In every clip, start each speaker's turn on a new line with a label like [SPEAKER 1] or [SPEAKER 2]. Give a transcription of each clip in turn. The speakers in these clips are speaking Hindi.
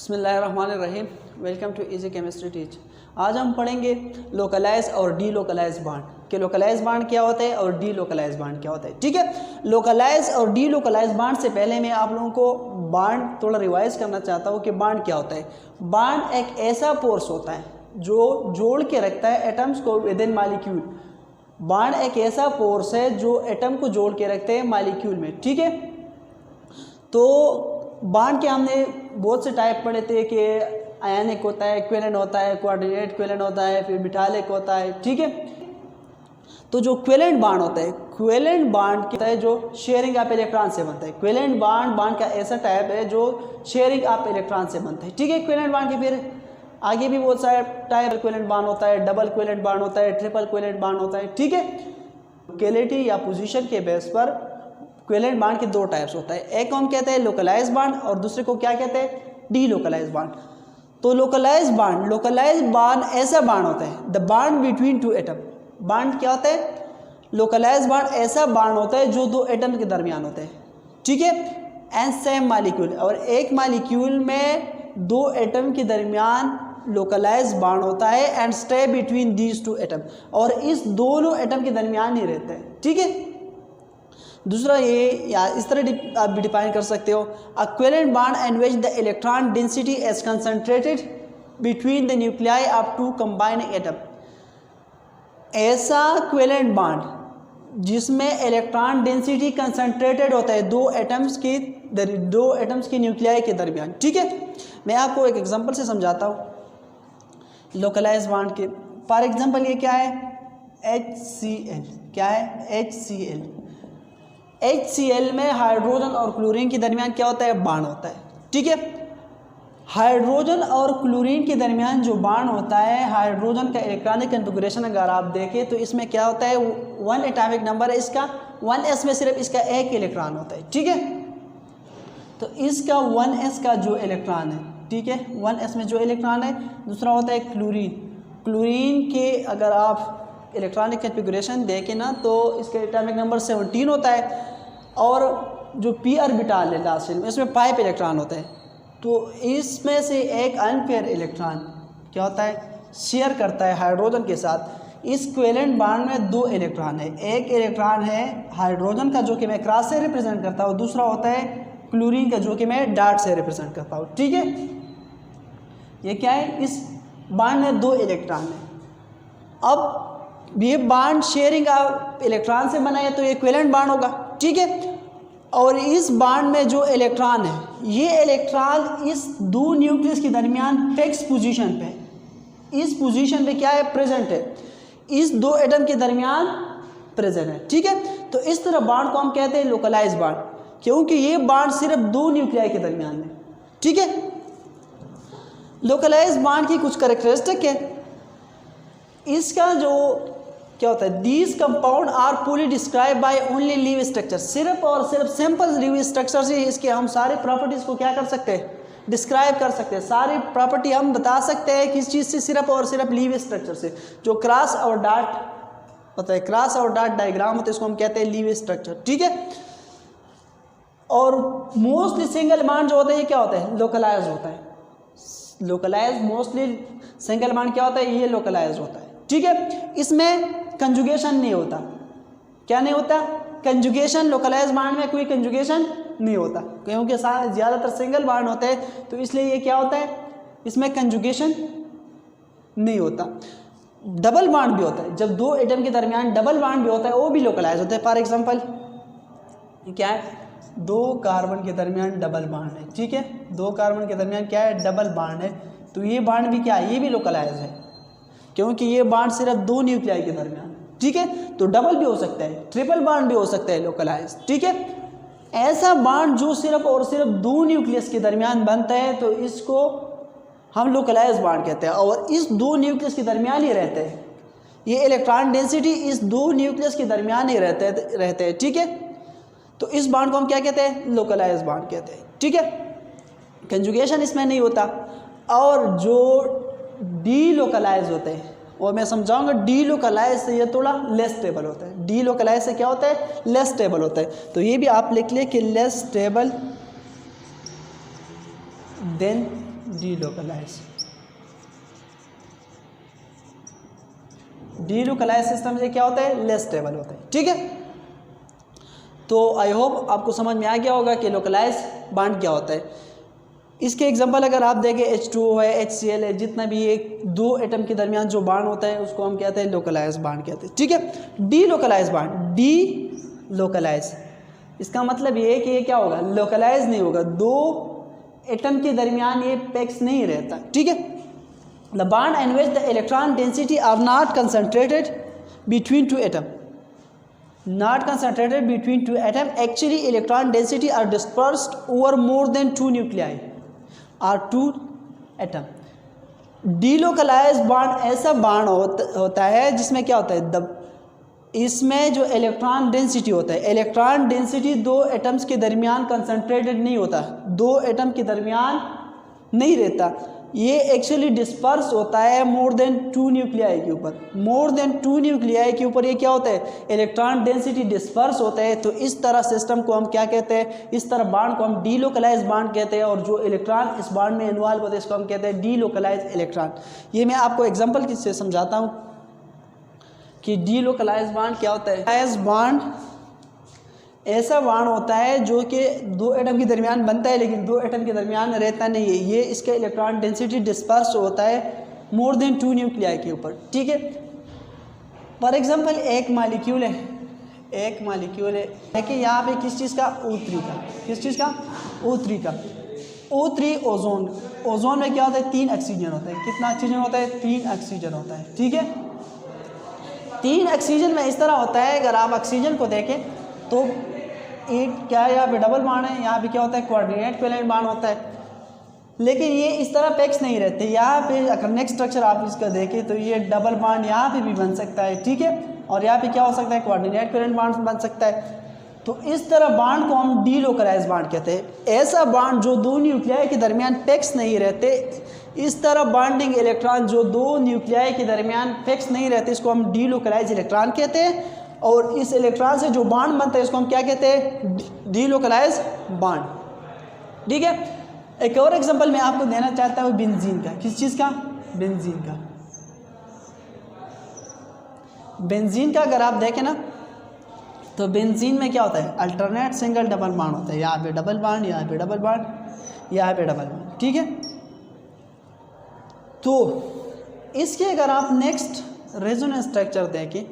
[SPEAKER 1] बिस्मिल्लाहिर्रहमानिर्रहीम। Welcome to easy chemistry teach. आज हम पढ़ेंगे लोकलाइज और डी लोकलाइज बांड कि लोकलाइज बांड क्या होता है और डी लोकलाइज बांड क्या होता है। ठीक है, लोकलाइज और डी लोकलाइज बांड से पहले मैं आप लोगों को बांड थोड़ा रिवाइज करना चाहता हूँ कि बांड क्या होता है। बांड एक ऐसा फोर्स होता है जो जोड़ के रखता है एटम्स को विद इन मॉलिक्यूल। बांड एक ऐसा फोर्स है जो एटम को जोड़ के रखते हैं मॉलिक्यूल में। ठीक है, तो बांड के हमने बहुत से टाइप पढ़े थे कि आयनिक होता है, क्वेलेंट होता है, कोऑर्डिनेट क्वेलेंट होता है, फिर मेटालिक होता है। ठीक है, तो जो क्वेलेंट बांड होता है, क्वेलेंट बांड क्या है जो शेयरिंग ऑफ इलेक्ट्रॉन से बनता है। क्वेलेंट बांड का ऐसा टाइप है जो शेयरिंग ऑफ इलेक्ट्रॉन से बनता है। ठीक है, क्वेलेंट बांड के फिर आगे भी बहुत सारे टाइप क्वेलेंट बांड होता है, डबल क्वेलेंट बांड होता है, ट्रिपल क्वेलेंट बांड होता है। ठीक है, लोकेलिटी या पोजीशन के बेस पर क्वेलेंट बांड के दो टाइप्स होता है, एक को हम कहते हैं लोकलाइज बांड और दूसरे को क्या कहते हैं, डी लोकलाइज बांड। तो लोकलाइज बांड ऐसा बांड होता है, the bond between two atom. Bond क्या होता है, लोकलाइज बांड ऐसा बांड होता है जो दो एटम के दरमियान होता है। ठीक है, एंड सेम मॉलिक्यूल, और एक मॉलिक्यूल में दो एटम के दरमियान लोकलाइज बांड होता है and stay between these two atom, और इस दोनों एटम के दरमियान ही रहता है। ठीक है, दूसरा ये या इस तरह आप भी डिफाइन कर सकते हो, a covalent bond in which the electron density is concentrated between the nuclei of two combining atom. ऐसा क्वेलेंट बांड जिसमें इलेक्ट्रॉन डेंसिटी कंसंट्रेटेड होता है दो एटम्स की न्यूक्लियाई के दरमियान। ठीक है, मैं आपको एक एग्जांपल से समझाता हूँ लोकलाइज बांड के। फॉर एग्जांपल ये क्या है, HCl। क्या है, HCl में हाइड्रोजन और क्लोरीन के दरमियान क्या होता है, बांड होता है। ठीक है, हाइड्रोजन और क्लोरीन के दरमियान जो बांड होता है, हाइड्रोजन का इलेक्ट्रॉनिक कन्फिगरेशन अगर आप देखें तो इसमें क्या होता है, 1 एटॉमिक नंबर है इसका, 1s में सिर्फ इसका एक इलेक्ट्रॉन होता है। ठीक है, तो इसका 1s का जो इलेक्ट्रॉन है, ठीक है, 1s में जो इलेक्ट्रॉन है, दूसरा होता है क्लोरीन के अगर आप इलेक्ट्रॉनिक कन्फिगरेशन देखें ना तो इसका एटॉमिक नंबर 17 होता है, और जो p ऑर्बिटल है लास्ट में इसमें 5 इलेक्ट्रॉन होते हैं। तो इसमें से एक अनपेयर इलेक्ट्रॉन क्या होता है, शेयर करता है हाइड्रोजन के साथ। इस क्वेलेंट बांड में दो इलेक्ट्रॉन है, एक इलेक्ट्रॉन है हाइड्रोजन का जो कि मैं क्रॉस से रिप्रेजेंट करता हूँ, दूसरा होता है क्लोरीन का जो कि मैं डॉट से रिप्रेजेंट करता हूँ। ठीक है, ये क्या है, इस बांड में दो इलेक्ट्रॉन है। अब ये बांड शेयरिंग ऑफ इलेक्ट्रॉन से बना है तो ये क्वेलेंट बांड होगा। ठीक है, और इस बांड में जो इलेक्ट्रॉन है, ये इलेक्ट्रॉन इस दो न्यूक्लियस के दरमियान फिक्स पोजीशन पे, इस पोजीशन पे क्या है, प्रेजेंट है, इस दो एटम के दरमियान प्रेजेंट है। ठीक है, तो इस तरह बांड को हम कहते हैं लोकलाइज बांड, क्योंकि ये बांड सिर्फ दो न्यूक्लियाई के दरमियान है। ठीक है, लोकलाइज बांड की कुछ कैरेक्टरिस्टिक है, इसका जो क्या होता है, दीज कंपाउंड आर पूरी describe by only leave structure. सिर्फ और सिर्फ सिंपल लीव स्ट्रक्चर से इसके हम सारे प्रॉपर्टीज़ को क्या कर सकते हैं, डिस्क्राइब कर सकते हैं। सारी प्रॉपर्टी हम बता सकते हैं किस चीज़ से, सिर्फ और सिर्फ लीव स्ट्रक्चर से। जो क्रॉस और डॉट होता है, क्रॉस और डॉट डायग्राम होता है, इसको हम कहते हैं लीव स्ट्रक्चर। ठीक है, और मोस्टली सिंगल बांड जो होता है ये क्या होता है, लोकलाइज होता है। लोकलाइज मोस्टली सिंगल बांड क्या होता है, ये लोकलाइज होता है। ठीक है, इसमें कंजुगेशन नहीं होता। क्या नहीं होता, कंजुगेशन। लोकलाइज बांड में कोई कंजुगेशन नहीं होता, क्योंकि ज़्यादातर सिंगल बांड होते हैं, तो इसलिए ये क्या होता है, इसमें कंजुगेशन नहीं होता। डबल बांड भी होता है, जब दो एटम के दरमियान डबल बांड भी होता है, वो भी लोकलाइज होता है। फॉर एग्जांपल क्या है, दो कार्बन के दरमियान डबल बांड है। ठीक है, दो कार्बन के दरमियान क्या है, डबल बांड है, तो ये बांड भी क्या है, ये भी लोकलाइज है, क्योंकि ये बांड सिर्फ दो न्यूक्लियाई के दरमियान। ठीक है, तो डबल भी हो सकता है, ट्रिपल बांड भी हो सकता है लोकलाइज। ठीक है, ऐसा बांड जो सिर्फ और सिर्फ दो न्यूक्लियस के दरमियान बनता है तो इसको हम लोकलाइज बांड कहते हैं, और इस दो न्यूक्लियस के दरमियान ही रहते हैं। ये इलेक्ट्रॉन डेंसिटी इस दो न्यूक्लियस के दरमियान ही रहते हैं। ठीक है, तो इस बांड को हम क्या कहते हैं, लोकलाइज बांड कहते हैं। ठीक है, कंजुगेशन इसमें नहीं होता। और जो डी लोकलाइज होते हैं, और मैं समझाऊंगा डी लोकलाइज से ये थोड़ा लेस स्टेबल होता है। डी लोकलाइज से क्या होता है, लेस स्टेबल होता है। तो ये भी आप लिख ले कि less stable than delocalize. Delocalize system से क्या होता है, लेस स्टेबल होता है। ठीक है, तो आई होप आपको समझ में आ गया होगा कि लोकलाइज बाड क्या होता है। इसके एग्जांपल अगर आप देखें H2O है, HCl है, जितना भी एक दो एटम के दरमियान जो बाड होता है उसको हम कहते हैं लोकलाइज बाड कहते हैं। ठीक है, डीलोकलाइज बाड, डी लोकलाइज, इसका मतलब ये है कि ये क्या होगा, लोकलाइज नहीं होगा, दो एटम के दरमियान ये पैक्स नहीं रहता। ठीक है, the bond in which the electron density are not concentrated between two atom, not concentrated between two atom, actually electron density are dispersed over more than two nuclei or two atom। delocalized bond ऐसा bond होता है जिसमें क्या होता है, इसमें जो इलेक्ट्रॉन डेंसिटी होता है, इलेक्ट्रॉन डेंसिटी दो एटम्स के दरमियान कंसंट्रेटेड नहीं होता, दो एटम के दरमियान नहीं रहता, ये एक्चुअली डिस्पर्स होता है मोर देन टू न्यूक्लियाई के ऊपर। मोर देन टू न्यूक्लियाई के ऊपर ये क्या होता है, इलेक्ट्रॉन डेंसिटी डिस्पर्स होता है। तो इस तरह सिस्टम को हम क्या कहते हैं, इस तरह बाड को हम डीलोकलाइज बाड कहते हैं, और जो इलेक्ट्रॉन इस बाड में इन्वॉल्व होते हैं इसको हम कहते हैं डीलोकलाइज इलेक्ट्रॉन। ये मैं आपको एग्जाम्पल से समझाता हूँ कि डीलोकलाइज बाड क्या होता है। एज बाड ऐसा बाड होता है जो कि दो एटम के दरमियान बनता है लेकिन दो एटम के दरमियान रहता नहीं है, ये इसका इलेक्ट्रॉन डेंसिटी डिस्पर्स होता है मोर देन टू न्यूक्लियाई के ऊपर। ठीक है, फॉर एग्जांपल एक मालिक्यूल है, एक मालिक्यूल है, देखिए यहाँ पे किस चीज़ का, O3 का, किस चीज़ का, O3 का, O3 ओजोन। ओजोन में क्या होता है, 3 ऑक्सीजन होता है। कितना ऑक्सीजन होता है, 3 ऑक्सीजन होता है। ठीक है, 3 ऑक्सीजन में इस तरह होता है, अगर आप ऑक्सीजन को देखें तो एक क्या है, यहाँ पे डबल बाड है, यहाँ पे क्या होता है, कोऑर्डिनेट कोवैलेंट बाड होता है, लेकिन ये इस तरह पैक्स नहीं रहते। यहाँ पे अगर नेक्स्ट स्ट्रक्चर आप इसका देखें तो ये डबल बाड यहाँ पे भी बन सकता है। ठीक है, और यहाँ पे क्या हो सकता है, कोऑर्डिनेट कोवैलेंट बाड बन सकता है। तो इस तरह बाड को हम डीलोकलाइज बाड कहते हैं। ऐसा बाड जो दो न्यूक्लियाई के दरमियान पैक्स नहीं रहते, इस तरह बॉन्डिंग इलेक्ट्रॉन जो दो न्यूक्लियाई के दरमियान पैक्स नहीं रहते, इसको हम डीलोकलाइज इलेक्ट्रॉन कहते हैं। और इस इलेक्ट्रॉन से जो बॉन्ड बनता है इसको हम क्या कहते हैं, डीलोकलाइज बॉन्ड। ठीक है, एक और एग्जांपल मैं आपको देना चाहता हूँ बेंजीन का। किस चीज़ का, बेंजीन का। बेंजीन का अगर आप देखें ना तो बेंजीन में क्या होता है, अल्टरनेट सिंगल डबल बॉन्ड होता है, यहाँ पे डबल बॉन्ड, यहाँ पे डबल बॉन्ड, यहाँ पे डबल बॉन्ड। ठीक है, तो इसके अगर आप नेक्स्ट रेजोनेंस स्ट्रक्चर देखें,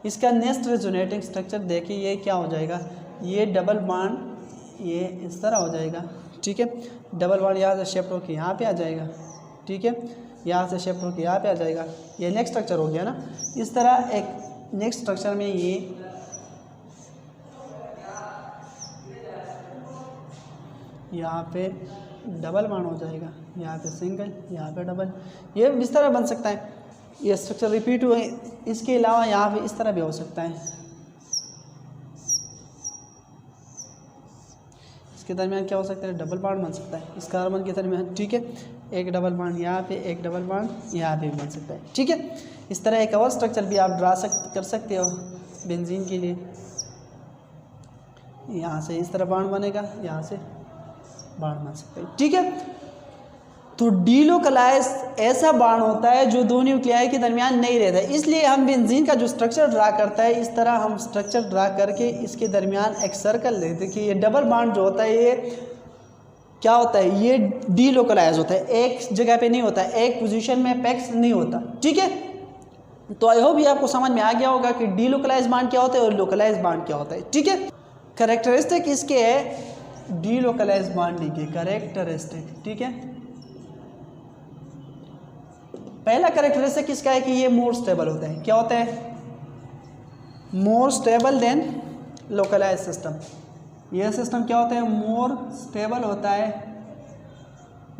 [SPEAKER 1] इसका नेक्स्ट रेजोनेटिंग स्ट्रक्चर देखिए, ये क्या हो जाएगा, ये डबल बॉन्ड ये इस तरह हो जाएगा। ठीक है, डबल बॉन्ड यहाँ से शिफ्ट होकर यहाँ पे आ जाएगा। ठीक है, यहाँ से शिफ्ट होकर यहाँ पे आ जाएगा, ये नेक्स्ट स्ट्रक्चर हो गया ना। इस तरह एक नेक्स्ट स्ट्रक्चर में ये यहाँ पे डबल बॉन्ड हो जाएगा, यहाँ पे सिंगल, यहाँ पे डबल, ये इस तरह बन सकता है। ये स्ट्रक्चर रिपीट हुए, इसके अलावा यहाँ पे इस तरह भी हो सकता है, इसके दरमियान क्या हो सकता है, डबल बॉन्ड बन सकता है इस कार्बन के दरमियान। ठीक है, एक डबल बॉन्ड यहाँ पे, एक डबल बॉन्ड यहाँ पे भी बन सकता है। ठीक है, इस तरह एक और स्ट्रक्चर भी आप ड्रा कर सकते हो बेंजीन के लिए। यहाँ से इस तरह बॉन्ड बनेगा, यहाँ से बॉन्ड बन सकता है। ठीक है, तो डीलोकलाइज ऐसा बॉन्ड होता है जो दो न्यूक्लियाई के दरमियान नहीं रहता है, इसलिए हम बेंजीन का जो स्ट्रक्चर ड्रा करता है, इस तरह हम स्ट्रक्चर ड्रा करके इसके दरमियान एक सर्कल लेते हैं कि ये डबल बॉन्ड जो होता है ये क्या होता है, ये डीलोकलाइज होता है, एक जगह पे नहीं होता, एक पोजीशन में पैक्स नहीं होता। ठीक है, तो आई होप ये आपको समझ में आ गया होगा कि डीलोकलाइज बॉन्ड क्या होता है और लोकलाइज बॉन्ड क्या होता है। ठीक है, कैरेक्टरिस्टिक इसके है डीलोकलाइज बॉन्डिंग के कैरेक्टरिस्टिक। ठीक है, पहला कैरेक्टरिस्टिक इसका है कि ये मोर स्टेबल होता है। क्या होता है, more stable then localise system. यह सिस्टम क्या होता है, मोर स्टेबल होता है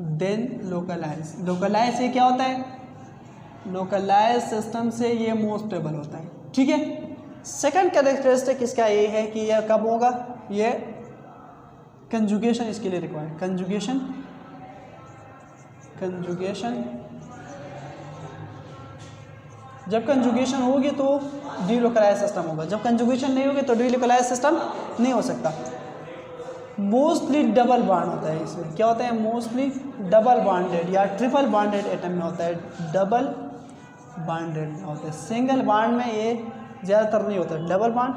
[SPEAKER 1] देन लोकलाइज। लोकलाइज से क्या होता है, लोकलाइज सिस्टम से ये मोर स्टेबल होता है। ठीक है, सेकंड कैरेक्टरिस्टिक इसका ये है कि यह कब होगा, ये कंजुगेशन इसके लिए रिक्वायर्ड, कंजुगेशन जब कंजुगेशन होगी तो डीलोकलाइज सिस्टम होगा, जब कंजुगेशन नहीं होगी तो डीलोकलाइज सिस्टम नहीं हो सकता। मोस्टली डबल बॉन्ड होता है। इसमें क्या होता है, मोस्टली डबल बॉन्डेड या ट्रिपल बॉन्डेड एटम में होता है, डबल बॉन्डेड में होता है। सिंगल बॉन्ड में ये ज़्यादातर नहीं होता, डबल बॉन्ड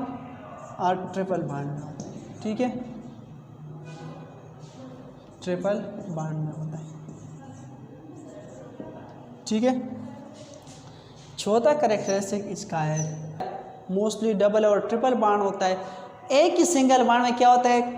[SPEAKER 1] और ट्रिपल बॉन्ड में होता है। ठीक है, ट्रिपल बॉन्ड में होता है। ठीक है, चौथा करेक्टरिस्टिक इसका है मोस्टली डबल और ट्रिपल बॉन्ड होता है। एक ही सिंगल बॉन्ड में क्या होता है,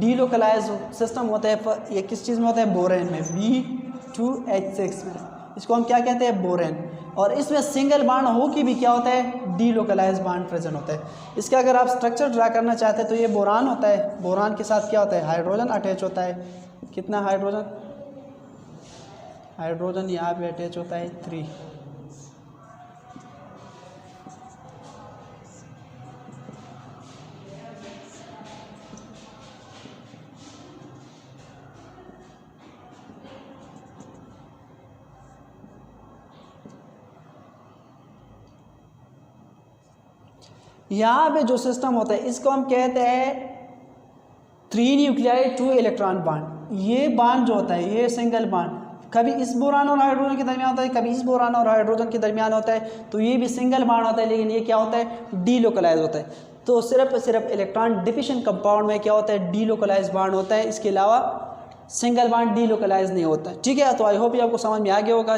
[SPEAKER 1] डीलोकलाइज सिस्टम होता है। ये किस चीज़ में होता है, बोरेन में, B2H6 में। इसको हम क्या कहते हैं, बोरेन। और इसमें सिंगल बॉन्ड हो के भी क्या होता है, डीलोकलाइज बॉन्ड प्रेजेंट होता है। इसका अगर आप स्ट्रक्चर ड्रा करना चाहते हैं तो ये बोरान होता है। बोरान के साथ क्या होता है, हाइड्रोजन अटैच होता है। कितना हाइड्रोजन, हाइड्रोजन यहाँ पे अटैच होता है 3। यहाँ पे जो सिस्टम होता है इसको हम कहते हैं 3 न्यूक्लियाई 2 इलेक्ट्रॉन बॉन्ड। ये बॉन्ड जो होता है, ये सिंगल बॉन्ड कभी इस बोरान और हाइड्रोजन के दरमियान होता है, कभी इस बोरान और हाइड्रोजन के दरमियान होता है। तो ये भी सिंगल बॉन्ड होता है, लेकिन ये क्या होता है, डीलोकलाइज होता है। तो सिर्फ इलेक्ट्रॉन डिफिशन कंपाउंड में क्या होता है, डीलोकलाइज बॉन्ड होता है। इसके अलावा सिंगल बॉन्ड डीलोकलाइज नहीं होता है। ठीक है, तो आई होप ये आपको समझ में आ गया होगा।